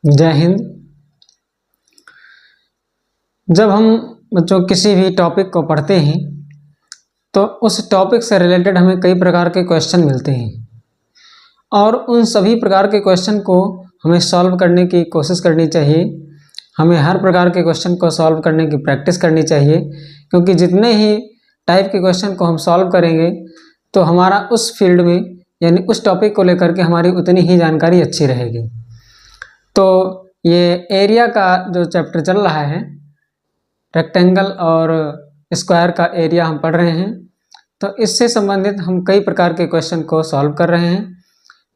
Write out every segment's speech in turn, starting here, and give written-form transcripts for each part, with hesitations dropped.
जय हिंद। जब हम बच्चों किसी भी टॉपिक को पढ़ते हैं तो उस टॉपिक से रिलेटेड हमें कई प्रकार के क्वेश्चन मिलते हैं और उन सभी प्रकार के क्वेश्चन को हमें सॉल्व करने की कोशिश करनी चाहिए। हमें हर प्रकार के क्वेश्चन को सॉल्व करने की प्रैक्टिस करनी चाहिए, क्योंकि जितने ही टाइप के क्वेश्चन को हम सॉल्व करेंगे तो हमारा उस फील्ड में यानी उस टॉपिक को लेकर के हमारी उतनी ही जानकारी अच्छी रहेगी। तो ये एरिया का जो चैप्टर चल रहा है, रेक्टेंगल और स्क्वायर का एरिया हम पढ़ रहे हैं, तो इससे संबंधित हम कई प्रकार के क्वेश्चन को सॉल्व कर रहे हैं।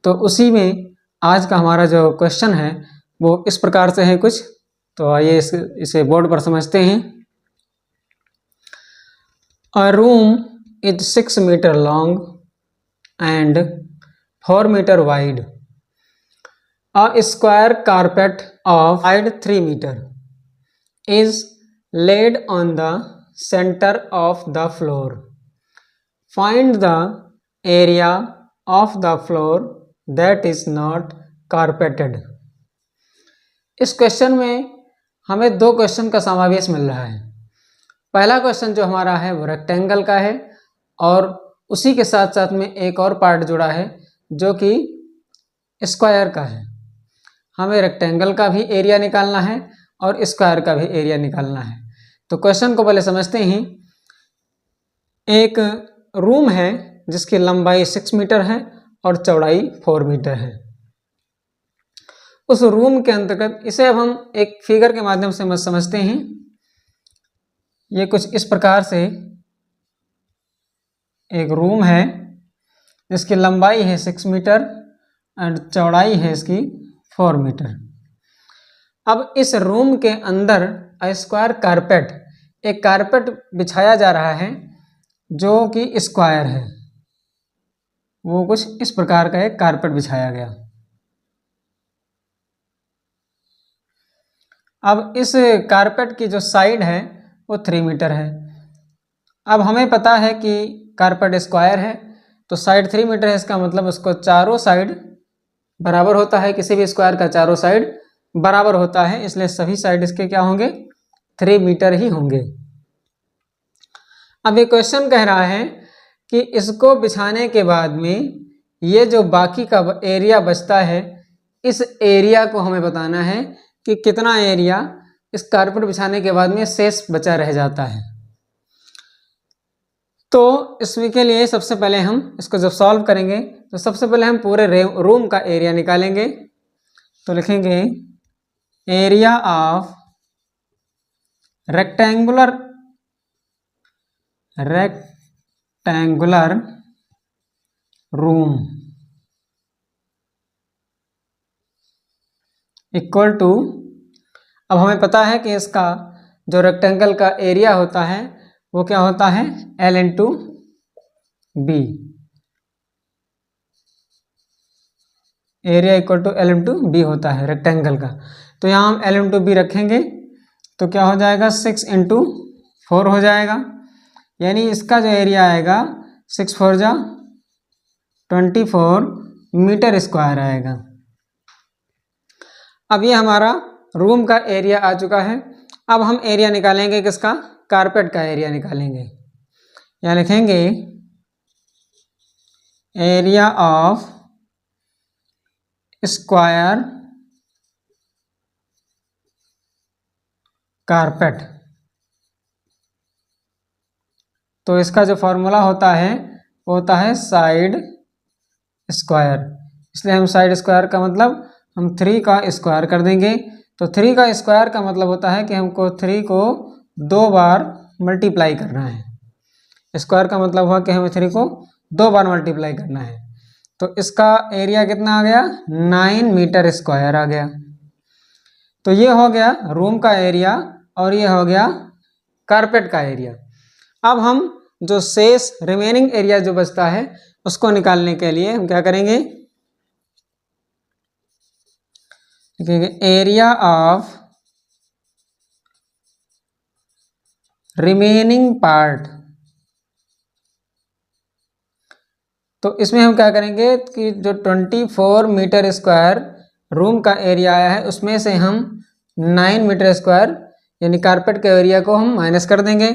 तो उसी में आज का हमारा जो क्वेश्चन है वो इस प्रकार से है कुछ। तो आइए इसे बोर्ड पर समझते हैं। A room is 6 meter long and 4 meter wide. A square carpet of height 3 meter is laid on the center of the floor. Find the area of the floor that is not carpeted. इस question में हमें दो question का समावेश मिल रहा है। पहला question जो हमारा है वो रेक्टेंगल का है और उसी के साथ साथ में एक और पार्ट जुड़ा है जो कि स्क्वायर का है। हमें रेक्टेंगल का भी एरिया निकालना है और स्क्वायर का भी एरिया निकालना है। तो क्वेश्चन को पहले समझते हैं। एक रूम है जिसकी लंबाई 6 मीटर है और चौड़ाई 4 मीटर है। उस रूम के अंतर्गत इसे अब हम एक फिगर के माध्यम से समझते हैं। ये कुछ इस प्रकार से एक रूम है जिसकी लंबाई है 6 मीटर और चौड़ाई है इसकी 4 मीटर। अब इस रूम के अंदर स्क्वायर कारपेट, एक कारपेट बिछाया जा रहा है जो कि स्क्वायर है। वो कुछ इस प्रकार का एक कारपेट बिछाया गया। अब इस कारपेट की जो साइड है वो 3 मीटर है। अब हमें पता है कि कारपेट स्क्वायर है तो साइड 3 मीटर है, इसका मतलब उसको चारों साइड बराबर होता है। किसी भी स्क्वायर का चारों साइड बराबर होता है, इसलिए सभी साइड इसके क्या होंगे, 3 मीटर ही होंगे। अब ये क्वेश्चन कह रहा है कि इसको बिछाने के बाद में ये जो बाकी का एरिया बचता है, इस एरिया को हमें बताना है कि कितना एरिया इस कारपेट बिछाने के बाद में शेष बचा रह जाता है। तो इसमें के लिए सबसे पहले हम इसको जब सॉल्व करेंगे तो सबसे पहले हम पूरे रूम का एरिया निकालेंगे। तो लिखेंगे area of rectangular room equal to, अब हमें पता है कि इसका जो रेक्टेंगल का एरिया होता है वो क्या होता है, L into B. Area equal to L into B होता है रेक्टेंगल का। तो यहाँ हम L इंटू बी रखेंगे तो क्या हो जाएगा, 6 इंटू 4 हो जाएगा। यानी इसका जो एरिया आएगा 6 4 जा 24 मीटर स्क्वायर आएगा। अब ये हमारा रूम का एरिया आ चुका है। अब हम एरिया निकालेंगे किसका, कारपेट का एरिया निकालेंगे। यहाँ लिखेंगे एरिया ऑफ स्क्वायर कारपेट। तो इसका जो फॉर्मूला होता है वो होता है साइड स्क्वायर, इसलिए हम साइड स्क्वायर का मतलब हम 3 का स्क्वायर कर देंगे। तो 3 का स्क्वायर का मतलब होता है कि हमको 3 को 2 बार मल्टीप्लाई करना है। स्क्वायर का मतलब हुआ कि हमें 3 को 2 बार मल्टीप्लाई करना है। तो इसका एरिया कितना आ गया, 9 मीटर स्क्वायर आ गया। तो ये हो गया रूम का एरिया और ये हो गया कारपेट का एरिया। अब हम जो शेष रिमेनिंग एरिया जो बचता है उसको निकालने के लिए हम क्या करेंगे, एरिया ऑफ रिमेनिंग पार्ट। तो इसमें हम क्या करेंगे कि जो 24 मीटर स्क्वायर रूम का एरिया आया है उसमें से हम 9 मीटर स्क्वायर यानी कारपेट के एरिया को हम माइनस कर देंगे,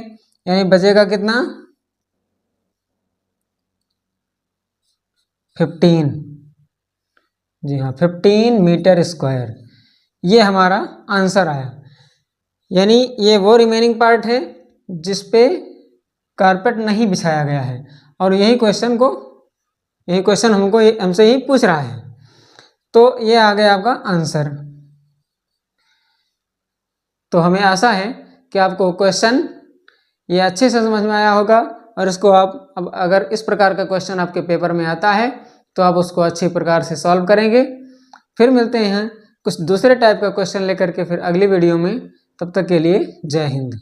यानी बचेगा कितना 15। जी हाँ 15 मीटर स्क्वायर, ये हमारा आंसर आया। यानी ये वो रिमेनिंग पार्ट है जिस पे कारपेट नहीं बिछाया गया है और यही क्वेश्चन हमसे ही पूछ रहा है। तो ये आ गया आपका आंसर। तो हमें आशा है कि आपको क्वेश्चन ये अच्छे से समझ में आया होगा और इसको आप अब अगर इस प्रकार का क्वेश्चन आपके पेपर में आता है तो आप उसको अच्छी प्रकार से सॉल्व करेंगे। फिर मिलते हैं कुछ दूसरे टाइप का क्वेश्चन लेकर के फिर अगली वीडियो में। तब तक के लिए जय हिंद।